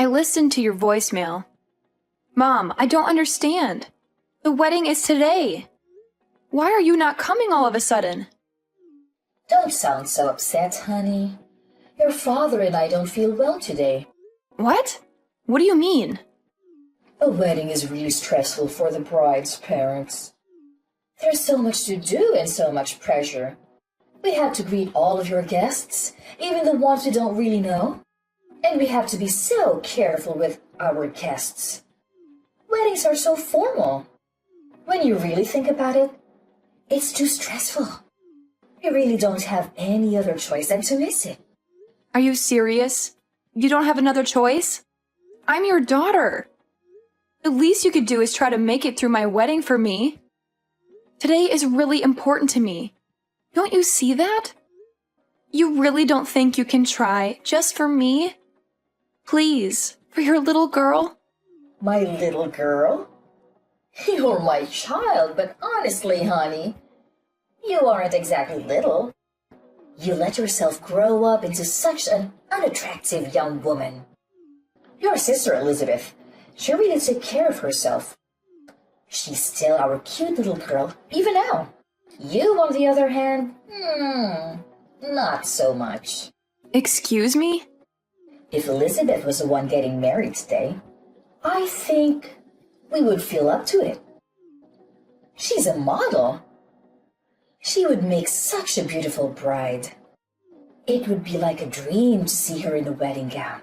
I listened to your voicemail. Mom, I don't understand. The wedding is today. Why are you not coming all of a sudden? Don't sound so upset, honey. Your father and I don't feel well today. What? What do you mean? A wedding is really stressful for the bride's parents. There's so much to do and so much pressure. We have to greet all of your guests, even the ones we don't really know. And we have to be so careful with our guests. Weddings are so formal. When you really think about it, it's too stressful. We really don't have any other choice than to miss it. Are you serious? You don't have another choice? I'm your daughter. The least you could do is try to make it through my wedding for me. Today is really important to me. Don't you see that? You really don't think you can try just for me? Please, for your little girl? My little girl? You're my child, but honestly, honey, you aren't exactly little. You let yourself grow up into such an unattractive young woman. Your sister Elizabeth, she really took care of herself. She's still our cute little girl, even now. You, on the other hand, not so much. Excuse me? If Elizabeth was the one getting married today, I think we would feel up to it. She's a model. She would make such a beautiful bride. It would be like a dream to see her in a wedding gown.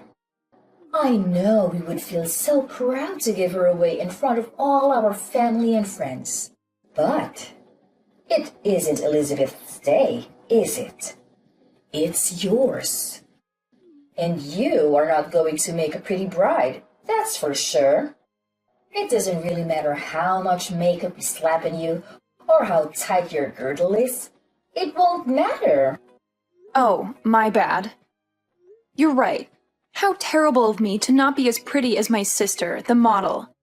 I know we would feel so proud to give her away in front of all our family and friends. But it isn't Elizabeth's day, is it? It's yours. And you are not going to make a pretty bride, that's for sure. It doesn't really matter how much makeup we slap on you or how tight your girdle is. It won't matter. Oh, my bad. You're right. How terrible of me to not be as pretty as my sister, the model.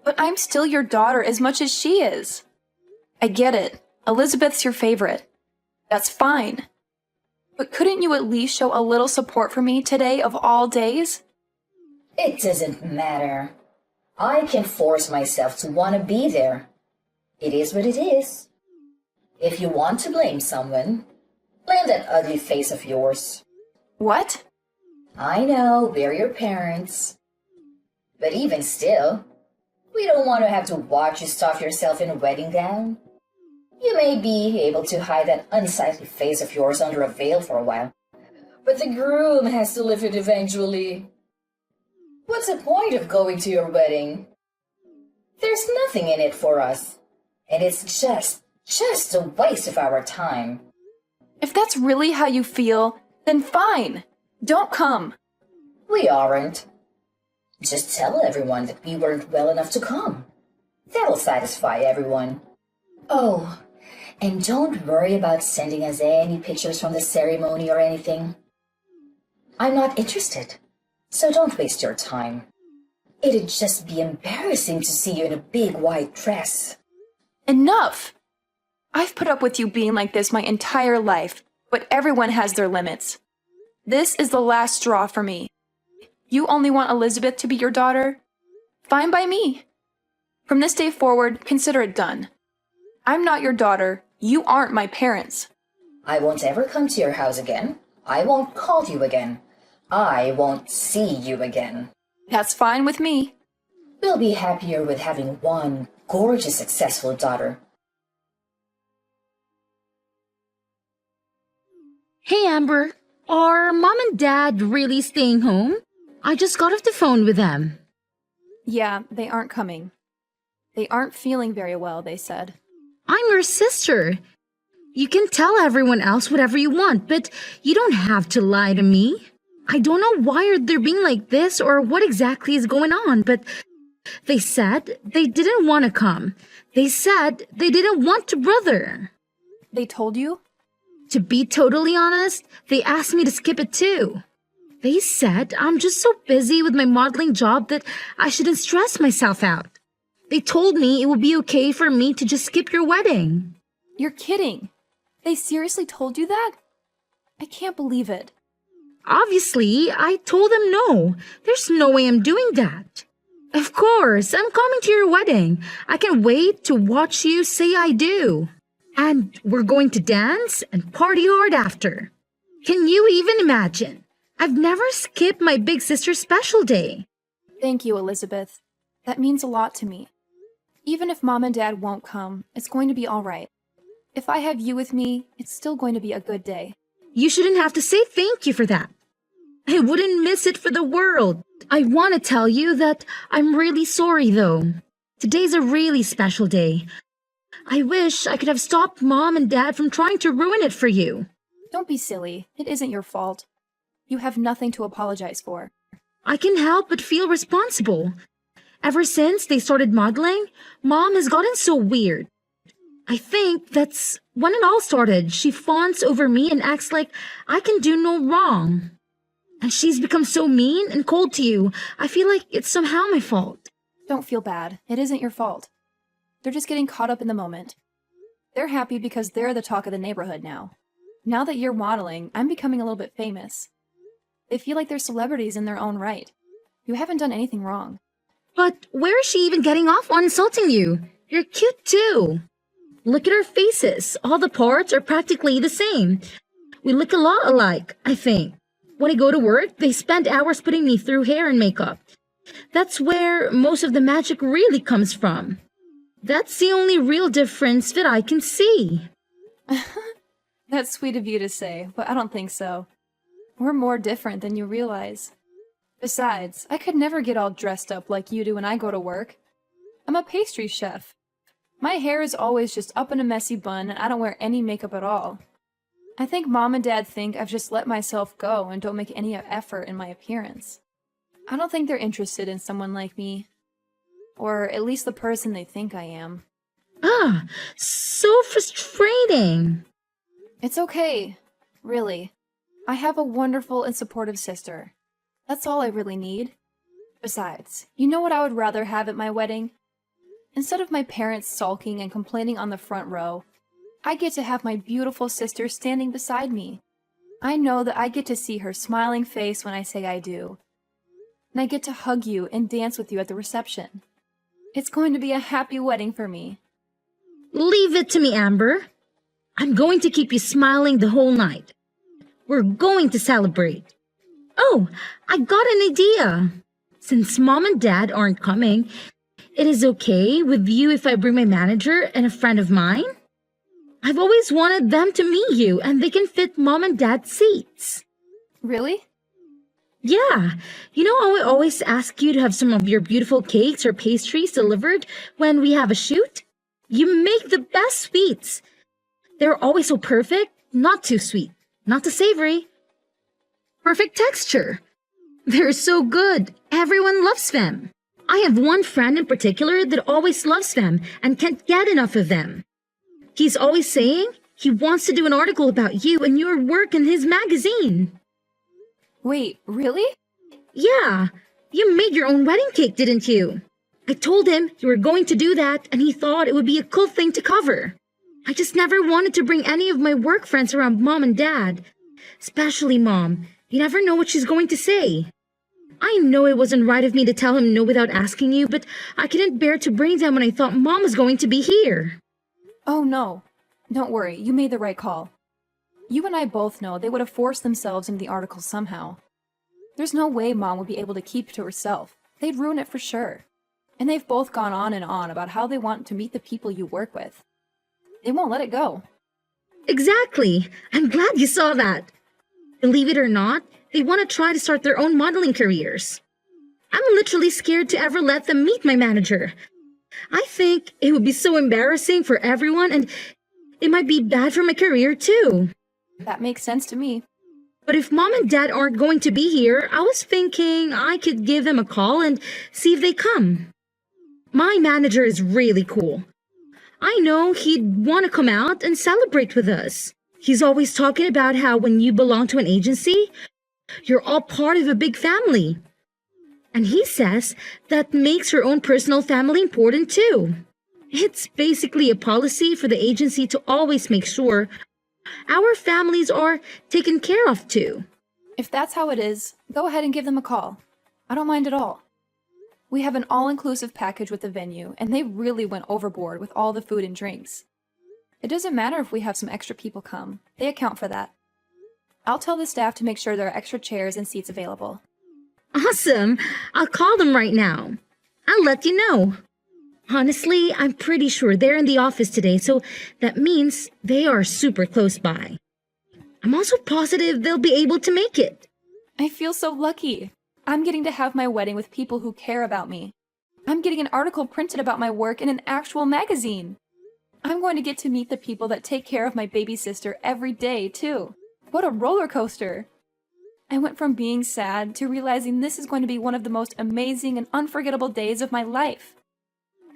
But I'm still your daughter as much as she is. I get it. Elizabeth's your favorite. That's fine. But couldn't you at least show a little support for me today of all days? It doesn't matter. I can force myself to want to be there. It is what it is. If you want to blame someone, blame that ugly face of yours. What? I know, we're your parents. But even still, we don't want to have to watch you stuff yourself in a wedding gown. You may be able to hide that unsightly face of yours under a veil for a while, but the groom has to live it eventually. What's the point of going to your wedding? There's nothing in it for us, and it's just a waste of our time. If that's really how you feel, then fine. Don't come. We aren't. Just tell everyone that we weren't well enough to come. That'll satisfy everyone. Oh, and don't worry about sending us any pictures from the ceremony or anything. I'm not interested, so don't waste your time. It'd just be embarrassing to see you in a big white dress. Enough! I've put up with you being like this my entire life, but everyone has their limits. This is the last straw for me. You only want Elizabeth to be your daughter? Fine by me. From this day forward, consider it done. I'm not your daughter. You aren't my parents. I won't ever come to your house again. I won't call you again. I won't see you again. That's fine with me. We'll be happier with having one gorgeous, successful daughter. Hey, Amber. Are Mom and Dad really staying home? I just got off the phone with them. Yeah, they aren't coming. They aren't feeling very well, they said. I'm your sister. You can tell everyone else whatever you want, but you don't have to lie to me. I don't know why they're being like this or what exactly is going on, but they said they didn't want to come. They said they didn't want to brother. They told you? To be totally honest, they asked me to skip it too. They said I'm just so busy with my modeling job that I shouldn't stress myself out. They told me it would be okay for me to just skip your wedding. You're kidding. They seriously told you that? I can't believe it. Obviously, I told them no. There's no way I'm doing that. Of course, I'm coming to your wedding. I can't wait to watch you say I do. And we're going to dance and party hard after. Can you even imagine? I've never skipped my big sister's special day. Thank you, Elizabeth. That means a lot to me. Even if Mom and Dad won't come, it's going to be all right. If I have you with me, it's still going to be a good day. You shouldn't have to say thank you for that. I wouldn't miss it for the world. I want to tell you that I'm really sorry, though. Today's a really special day. I wish I could have stopped Mom and Dad from trying to ruin it for you. Don't be silly. It isn't your fault. You have nothing to apologize for. I can help but feel responsible. Ever since they started modeling, Mom has gotten so weird. I think that's when it all started. She fawns over me and acts like I can do no wrong. And she's become so mean and cold to you. I feel like it's somehow my fault. Don't feel bad. It isn't your fault. They're just getting caught up in the moment. They're happy because they're the talk of the neighborhood now. Now that you're modeling, I'm becoming a little bit famous. They feel like they're celebrities in their own right. You haven't done anything wrong. But where is she even getting off on insulting you? You're cute too. Look at our faces. All the parts are practically the same. We look a lot alike, I think. When I go to work, they spend hours putting me through hair and makeup. That's where most of the magic really comes from. That's the only real difference that I can see. That's sweet of you to say, but I don't think so. We're more different than you realize. Besides, I could never get all dressed up like you do when I go to work. I'm a pastry chef. My hair is always just up in a messy bun and I don't wear any makeup at all. I think Mom and Dad think I've just let myself go and don't make any effort in my appearance. I don't think they're interested in someone like me. Or at least the person they think I am. Ah, so frustrating. It's okay. Really. I have a wonderful and supportive sister. That's all I really need. Besides, you know what I would rather have at my wedding? Instead of my parents sulking and complaining on the front row, I get to have my beautiful sister standing beside me. I know that I get to see her smiling face when I say I do. And I get to hug you and dance with you at the reception. It's going to be a happy wedding for me. Leave it to me, Amber. I'm going to keep you smiling the whole night. We're going to celebrate. Oh, I got an idea. Since Mom and Dad aren't coming, it is okay with you if I bring my manager and a friend of mine? I've always wanted them to meet you and they can fit Mom and Dad's seats. Really? Yeah. You know how I always ask you to have some of your beautiful cakes or pastries delivered when we have a shoot? You make the best sweets. They're always so perfect, not too sweet, not too savory. Perfect texture. They're so good. Everyone loves them. I have one friend in particular that always loves them and can't get enough of them. He's always saying he wants to do an article about you and your work in his magazine. Wait, really? Yeah, you made your own wedding cake, didn't you? I told him you were going to do that and he thought it would be a cool thing to cover. I just never wanted to bring any of my work friends around Mom and Dad. Especially Mom. You never know what she's going to say. I know it wasn't right of me to tell him no without asking you, but I couldn't bear to bring them when I thought Mom was going to be here. Oh no. Don't worry, you made the right call. You and I both know they would have forced themselves into the article somehow. There's no way Mom would be able to keep it to herself. They'd ruin it for sure. And they've both gone on and on about how they want to meet the people you work with. They won't let it go. Exactly. I'm glad you saw that. Believe it or not, they want to try to start their own modeling careers. I'm literally scared to ever let them meet my manager. I think it would be so embarrassing for everyone and it might be bad for my career too. That makes sense to me. But if Mom and Dad aren't going to be here, I was thinking I could give them a call and see if they come. My manager is really cool. I know he'd want to come out and celebrate with us. He's always talking about how when you belong to an agency, you're all part of a big family. And he says that makes your own personal family important too. It's basically a policy for the agency to always make sure our families are taken care of too. If that's how it is, go ahead and give them a call. I don't mind at all. We have an all-inclusive package with the venue, and they really went overboard with all the food and drinks. It doesn't matter if we have some extra people come. They account for that. I'll tell the staff to make sure there are extra chairs and seats available. Awesome! I'll call them right now. I'll let you know. Honestly, I'm pretty sure they're in the office today, so that means they are super close by. I'm also positive they'll be able to make it. I feel so lucky. I'm getting to have my wedding with people who care about me. I'm getting an article printed about my work in an actual magazine. I'm going to get to meet the people that take care of my baby sister every day, too. What a roller coaster! I went from being sad to realizing this is going to be one of the most amazing and unforgettable days of my life.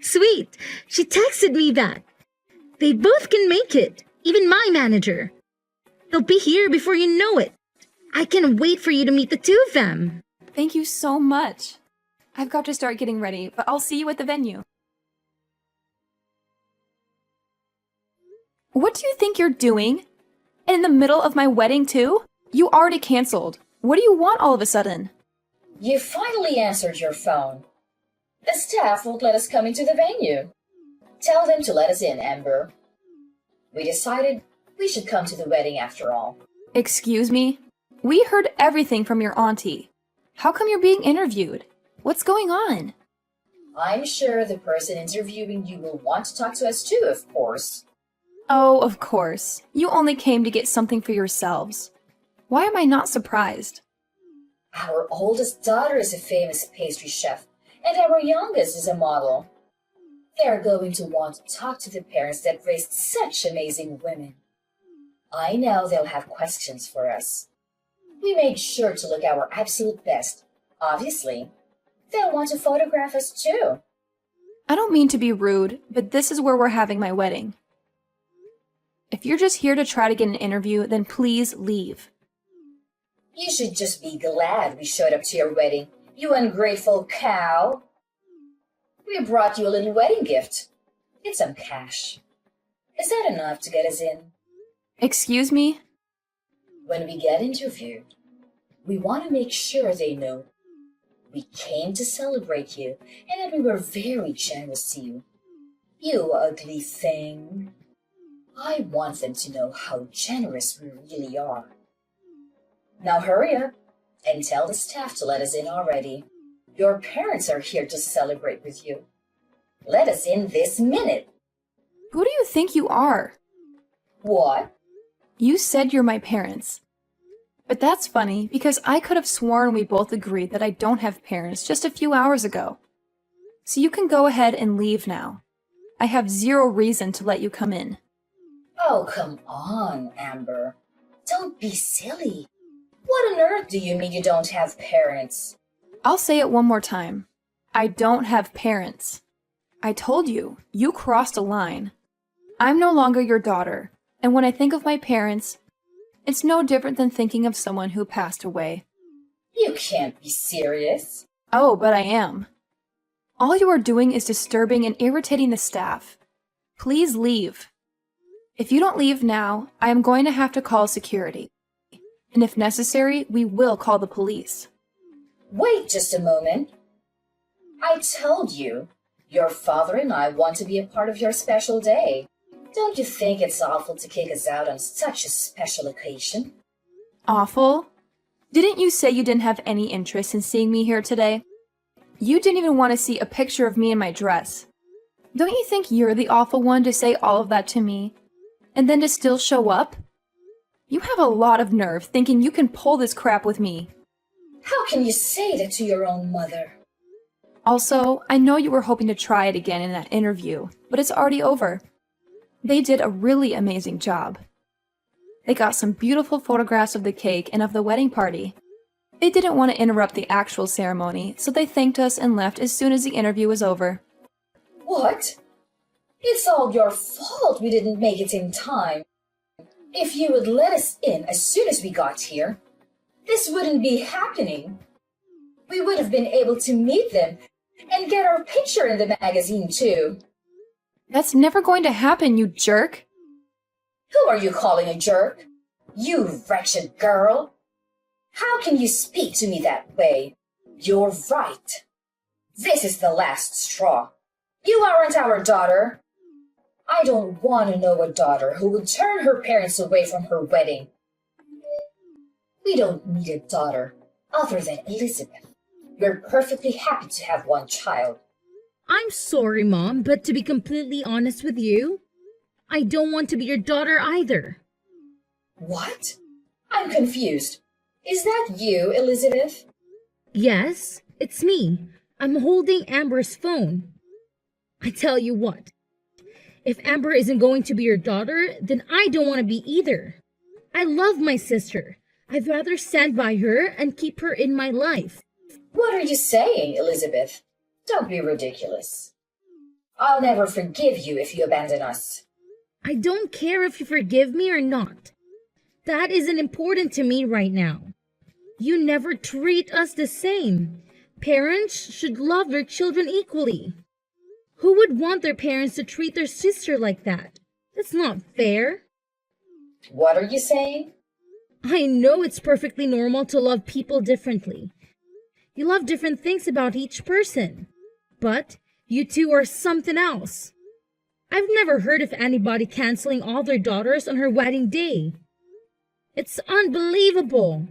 Sweet! She texted me that. They both can make it, even my manager. They'll be here before you know it. I can't wait for you to meet the two of them. Thank you so much. I've got to start getting ready, but I'll see you at the venue. What do you think you're doing? In the middle of my wedding, too? You already canceled. What do you want all of a sudden? You finally answered your phone. The staff won't let us come into the venue. Tell them to let us in, Amber. We decided we should come to the wedding after all. Excuse me? We heard everything from your auntie. How come you're being interviewed? What's going on? I'm sure the person interviewing you will want to talk to us too, of course. Oh, of course. You only came to get something for yourselves. Why am I not surprised? Our oldest daughter is a famous pastry chef, and our youngest is a model. They're going to want to talk to the parents that raised such amazing women. I know they'll have questions for us. We made sure to look our absolute best. Obviously, they'll want to photograph us too. I don't mean to be rude, but this is where we're having my wedding. If you're just here to try to get an interview, then please leave. You should just be glad we showed up to your wedding, you ungrateful cow. We brought you a little wedding gift. It's some cash. Is that enough to get us in? Excuse me? When we get interviewed, we want to make sure they know we came to celebrate you and that we were very generous to you. You ugly thing. I want them to know how generous we really are. Now hurry up and tell the staff to let us in already. Your parents are here to celebrate with you. Let us in this minute. Who do you think you are? What? You said you're my parents. But that's funny because I could have sworn we both agreed that I don't have parents just a few hours ago. So you can go ahead and leave now. I have zero reason to let you come in. Oh, come on, Amber. Don't be silly. What on earth do you mean you don't have parents? I'll say it one more time. I don't have parents. I told you, you crossed a line. I'm no longer your daughter, and when I think of my parents, it's no different than thinking of someone who passed away. You can't be serious. Oh, but I am. All you are doing is disturbing and irritating the staff. Please leave. If you don't leave now, I am going to have to call security. And if necessary, we will call the police. Wait just a moment. I told you, your father and I want to be a part of your special day. Don't you think it's awful to kick us out on such a special occasion? Awful? Didn't you say you didn't have any interest in seeing me here today? You didn't even want to see a picture of me in my dress. Don't you think you're the awful one to say all of that to me? And then to still show up? You have a lot of nerve thinking you can pull this crap with me. How can you say that to your own mother? Also, I know you were hoping to try it again in that interview, but it's already over. They did a really amazing job. They got some beautiful photographs of the cake and of the wedding party. They didn't want to interrupt the actual ceremony, so they thanked us and left as soon as the interview was over. What? It's all your fault we didn't make it in time. If you would let us in as soon as we got here, this wouldn't be happening. We would have been able to meet them and get our picture in the magazine too. That's never going to happen, you jerk. Who are you calling a jerk? You wretched girl. How can you speak to me that way? You're right. This is the last straw. You aren't our daughter. I don't want to know a daughter who would turn her parents away from her wedding. We don't need a daughter other than Elizabeth. We're perfectly happy to have one child. I'm sorry, Mom, but to be completely honest with you, I don't want to be your daughter either. What? I'm confused. Is that you, Elizabeth? Yes, it's me. I'm holding Amber's phone. I tell you what, if Amber isn't going to be your daughter, then I don't want to be either. I love my sister. I'd rather stand by her and keep her in my life. What are you saying, Elizabeth? Don't be ridiculous. I'll never forgive you if you abandon us. I don't care if you forgive me or not. That isn't important to me right now. You never treat us the same. Parents should love their children equally. Who would want their parents to treat their sister like that? That's not fair. What are you saying? I know it's perfectly normal to love people differently. You love different things about each person. But you two are something else. I've never heard of anybody canceling all their daughters on her wedding day. It's unbelievable.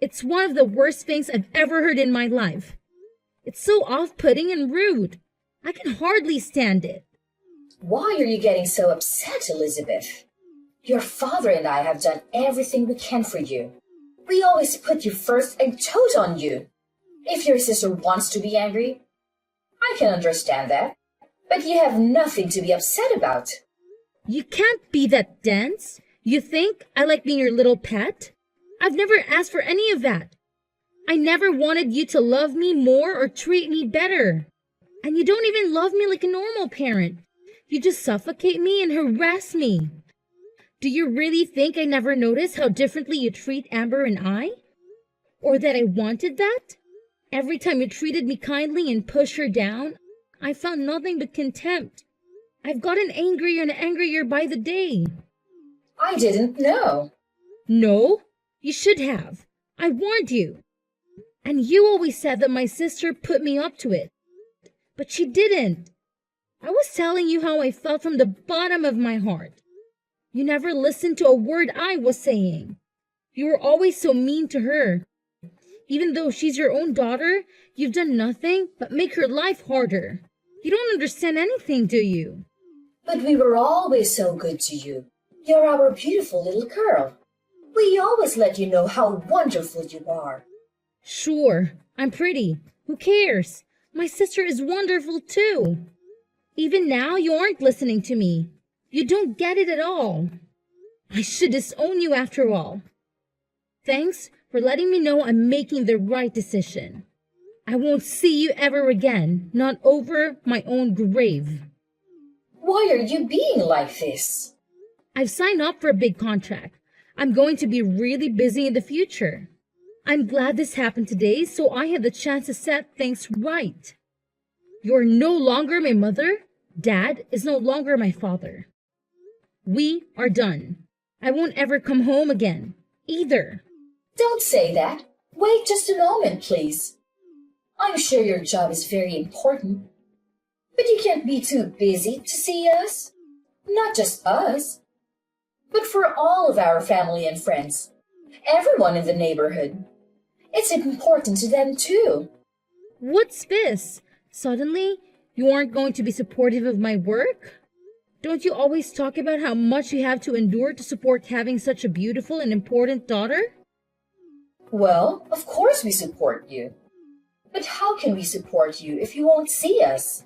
It's one of the worst things I've ever heard in my life. It's so off-putting and rude. I can hardly stand it. Why are you getting so upset, Elizabeth? Your father and I have done everything we can for you. We always put you first and told on you. If your sister wants to be angry, I can understand that. But you have nothing to be upset about. You can't be that dense. You think I like being your little pet? I've never asked for any of that. I never wanted you to love me more or treat me better. And you don't even love me like a normal parent. You just suffocate me and harass me. Do you really think I never noticed how differently you treat Amber and I? Or that I wanted that? Every time you treated me kindly and pushed her down, I found nothing but contempt. I've gotten angrier and angrier by the day. I didn't know. No, you should have. I warned you. And you always said that my sister put me up to it. But she didn't. I was telling you how I felt from the bottom of my heart. You never listened to a word I was saying. You were always so mean to her. Even though she's your own daughter, you've done nothing but make her life harder. You don't understand anything, do you? But we were always so good to you. You're our beautiful little girl. We always let you know how wonderful you are. Sure, I'm pretty. Who cares? My sister is wonderful too. Even now, you aren't listening to me. You don't get it at all. I should disown you after all. Thanks for letting me know I'm making the right decision. I won't see you ever again, not over my own grave. Why are you being like this? I've signed up for a big contract. I'm going to be really busy in the future. I'm glad this happened today so I had the chance to set things right. You're no longer my mother. Dad is no longer my father. We are done. I won't ever come home again, either. Don't say that. Wait just a moment, please. I'm sure your job is very important. But you can't be too busy to see us. Not just us, but for all of our family and friends. Everyone in the neighborhood. It's important to them too. What's this? Suddenly, you aren't going to be supportive of my work? Don't you always talk about how much you have to endure to support having such a beautiful and important daughter? Well, of course we support you. But how can we support you if you won't see us?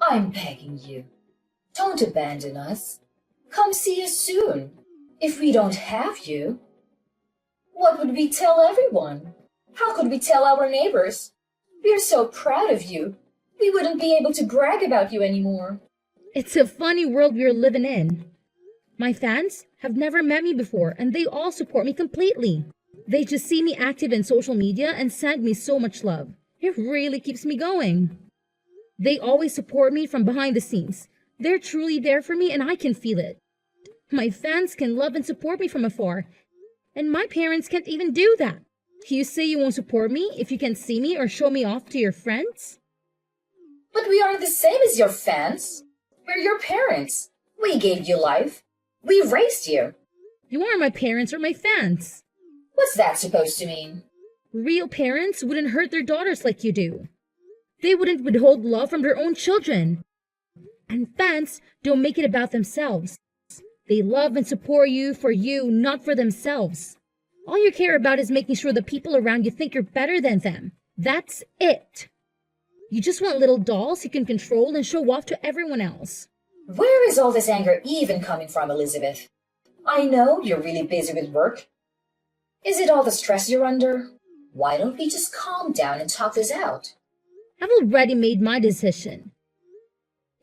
I'm begging you. Don't abandon us. Come see us soon. If we don't have you, what would we tell everyone? How could we tell our neighbors? We're so proud of you. We wouldn't be able to brag about you anymore. It's a funny world we're living in. My fans have never met me before, and they all support me completely. They just see me active in social media and send me so much love. It really keeps me going. They always support me from behind the scenes. They're truly there for me, and I can feel it. My fans can love and support me from afar, And my parents can't even do that. You say you won't support me if you can't see me or show me off to your friends? But we aren't the same as your fans. We're your parents. We gave you life. We raised you. You aren't my parents or my fans. What's that supposed to mean? Real parents wouldn't hurt their daughters like you do. They wouldn't withhold love from their own children. And fans don't make it about themselves. They love and support you for you, not for themselves. All you care about is making sure the people around you think you're better than them. That's it. You just want little dolls you can control and show off to everyone else. Where is all this anger even coming from, Elizabeth? I know you're really busy with work. Is it all the stress you're under? Why don't we just calm down and talk this out? I've already made my decision.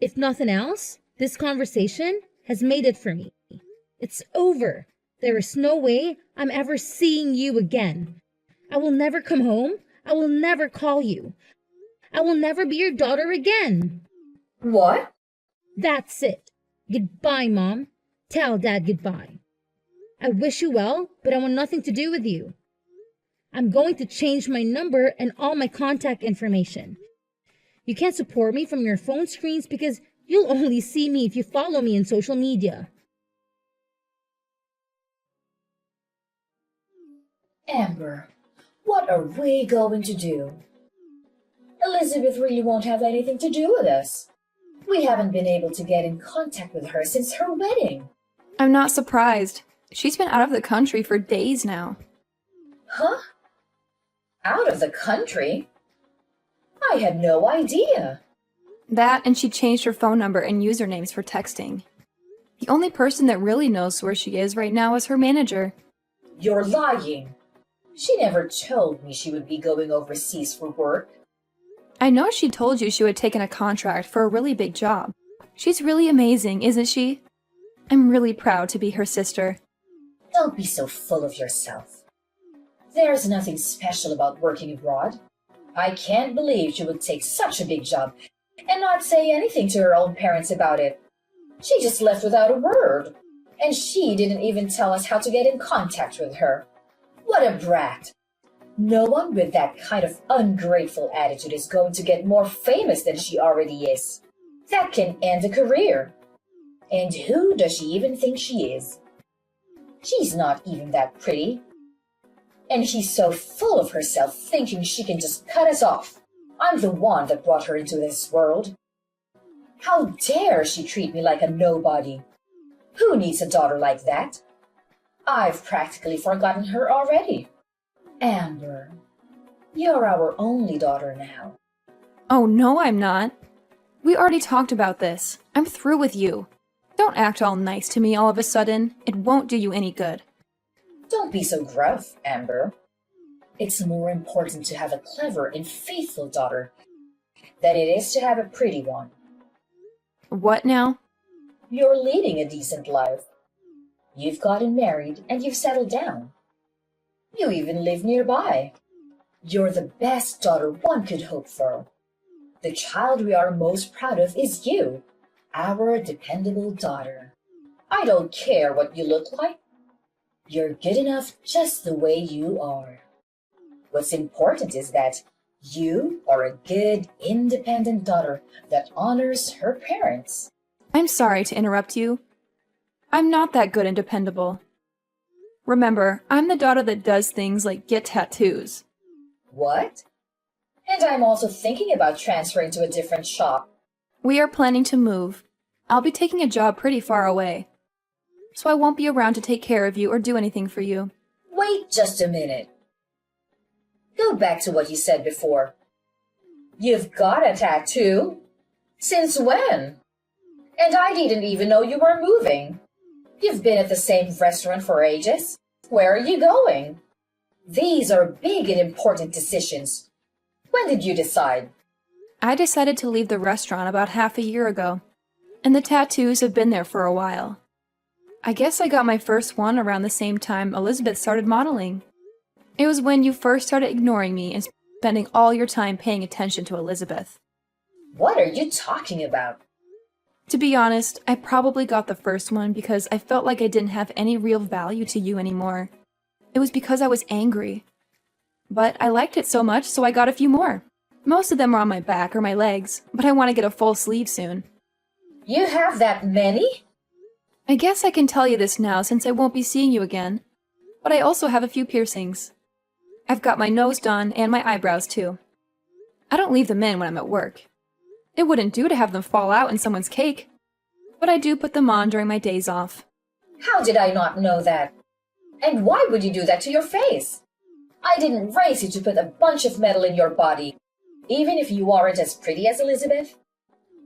If nothing else, this conversation has made it for me. It's over. There is no way I'm ever seeing you again. I will never come home. I will never call you. I will never be your daughter again. What? That's it. Goodbye, Mom. Tell Dad goodbye. I wish you well, but I want nothing to do with you. I'm going to change my number and all my contact information. You can't support me from your phone screens because you'll only see me if you follow me in social media. Amber, what are we going to do? Elizabeth really won't have anything to do with us. We haven't been able to get in contact with her since her wedding. I'm not surprised. She's been out of the country for days now. Huh? Out of the country? I had no idea. That, and she changed her phone number and usernames for texting. The only person that really knows where she is right now is her manager. You're lying. She never told me she would be going overseas for work. I know she told you she would taken a contract for a really big job. She's really amazing, isn't she? I'm really proud to be her sister. Don't be so full of yourself. There's nothing special about working abroad. I can't believe she would take such a big job and not say anything to her own parents about it. She just left without a word. And she didn't even tell us how to get in contact with her. What a brat. No one with that kind of ungrateful attitude is going to get more famous than she already is. That can end a career. And who does she even think she is? She's not even that pretty. And she's so full of herself, thinking she can just cut us off. I'm the one that brought her into this world. How dare she treat me like a nobody? Who needs a daughter like that? I've practically forgotten her already. Amber, you're our only daughter now. Oh, no, I'm not. We already talked about this. I'm through with you. Don't act all nice to me all of a sudden. It won't do you any good. Don't be so gruff, Amber. It's more important to have a clever and faithful daughter than it is to have a pretty one. What now? You're leading a decent life. You've gotten married and you've settled down. You even live nearby. You're the best daughter one could hope for. The child we are most proud of is you, our dependable daughter. I don't care what you look like. You're good enough just the way you are. What's important is that you are a good, independent daughter that honors her parents. I'm sorry to interrupt you. I'm not that good and dependable. Remember, I'm the daughter that does things like get tattoos. What? And I'm also thinking about transferring to a different shop. We are planning to move. I'll be taking a job pretty far away. So I won't be around to take care of you or do anything for you. Wait just a minute. Go back to what you said before. You've got a tattoo? Since when? And I didn't even know you were moving. You've been at the same restaurant for ages. Where are you going? These are big and important decisions. When did you decide? I decided to leave the restaurant about half a year ago, and the tattoos have been there for a while. I guess I got my first one around the same time Elizabeth started modeling. It was when you first started ignoring me and spending all your time paying attention to Elizabeth. What are you talking about? To be honest, I probably got the first one because I felt like I didn't have any real value to you anymore. It was because I was angry. But I liked it so much, so I got a few more. Most of them are on my back or my legs, but I want to get a full sleeve soon. You have that many? I guess I can tell you this now since I won't be seeing you again. But I also have a few piercings. I've got my nose done and my eyebrows too. I don't leave them in when I'm at work. It wouldn't do to have them fall out in someone's cake. But I do put them on during my days off. How did I not know that? And why would you do that to your face? I didn't raise you to put a bunch of metal in your body, even if you aren't as pretty as Elizabeth.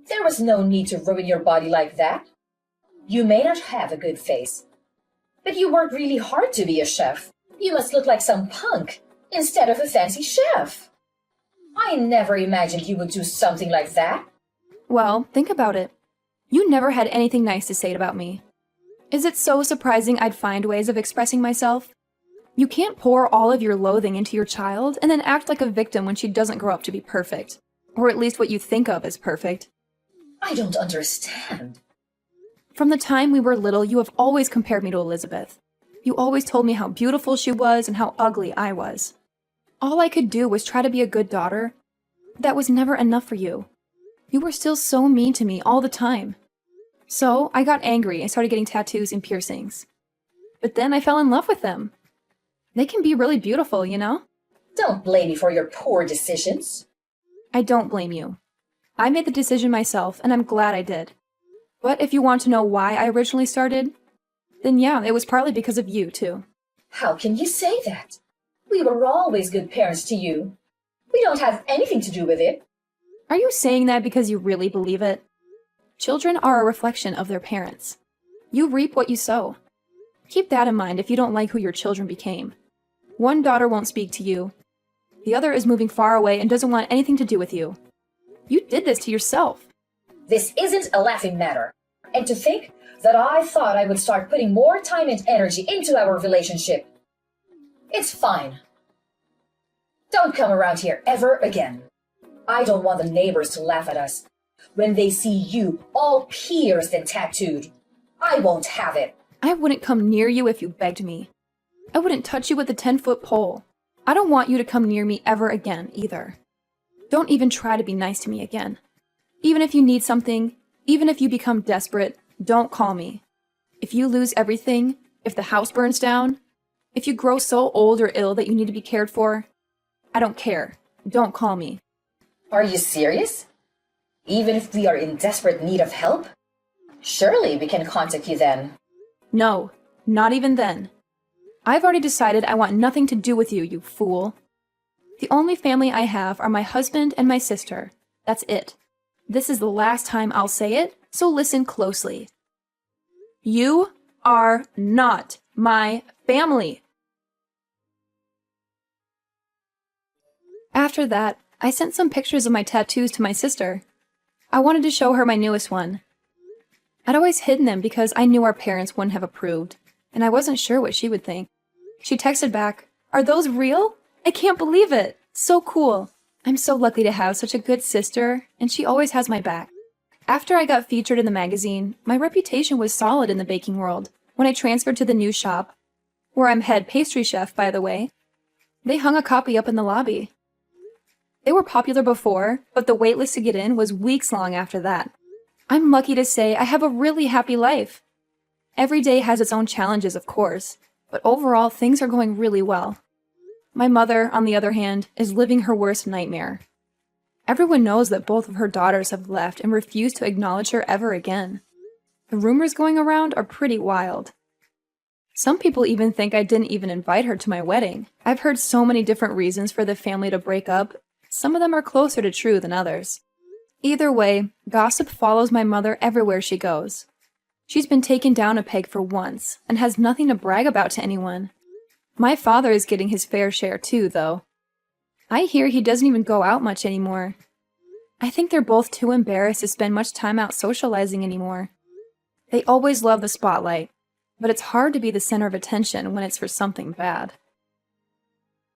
There was no need to ruin your body like that. You may not have a good face, but you worked really hard to be a chef. You must look like some punk instead of a fancy chef. I never imagined you would do something like that. Well, think about it. You never had anything nice to say about me. Is it so surprising I'd find ways of expressing myself? You can't pour all of your loathing into your child and then act like a victim when she doesn't grow up to be perfect. Or at least what you think of as perfect. I don't understand. From the time we were little, you have always compared me to Elizabeth. You always told me how beautiful she was and how ugly I was. All I could do was try to be a good daughter. That was never enough for you. You were still so mean to me all the time. So I got angry and started getting tattoos and piercings. But then I fell in love with them. They can be really beautiful, you know? Don't blame me for your poor decisions. I don't blame you. I made the decision myself, and I'm glad I did. But if you want to know why I originally started, then yeah, it was partly because of you, too. How can you say that? We were always good parents to you. We don't have anything to do with it. Are you saying that because you really believe it? Children are a reflection of their parents. You reap what you sow. Keep that in mind if you don't like who your children became. One daughter won't speak to you. The other is moving far away and doesn't want anything to do with you. You did this to yourself. This isn't a laughing matter. And to think that I thought I would start putting more time and energy into our relationship. It's fine. Don't come around here ever again. I don't want the neighbors to laugh at us when they see you all pierced and tattooed. I won't have it. I wouldn't come near you if you begged me. I wouldn't touch you with a 10-foot pole. I don't want you to come near me ever again, either. Don't even try to be nice to me again. Even if you need something, even if you become desperate, don't call me. If you lose everything, if the house burns down, if you grow so old or ill that you need to be cared for, I don't care. Don't call me. Are you serious? Even if we are in desperate need of help? Surely we can contact you then. No, not even then. I've already decided I want nothing to do with you, you fool. The only family I have are my husband and my sister. That's it. This is the last time I'll say it, so listen closely. You are not my family. After that, I sent some pictures of my tattoos to my sister. I wanted to show her my newest one. I'd always hidden them because I knew our parents wouldn't have approved, and I wasn't sure what she would think. She texted back, "Are those real? I can't believe it. So cool. I'm so lucky to have such a good sister, and she always has my back." After I got featured in the magazine, my reputation was solid in the baking world. When I transferred to the new shop, where I'm head pastry chef, by the way, they hung a copy up in the lobby. They were popular before, but the wait list to get in was weeks long after that. I'm lucky to say I have a really happy life. Every day has its own challenges, of course, but overall things are going really well. My mother, on the other hand, is living her worst nightmare. Everyone knows that both of her daughters have left and refuse to acknowledge her ever again. The rumors going around are pretty wild. Some people even think I didn't even invite her to my wedding. I've heard so many different reasons for the family to break up. Some of them are closer to true than others. Either way, gossip follows my mother everywhere she goes. She's been taken down a peg for once, and has nothing to brag about to anyone. My father is getting his fair share too, though. I hear he doesn't even go out much anymore. I think they're both too embarrassed to spend much time out socializing anymore. They always love the spotlight, but it's hard to be the center of attention when it's for something bad.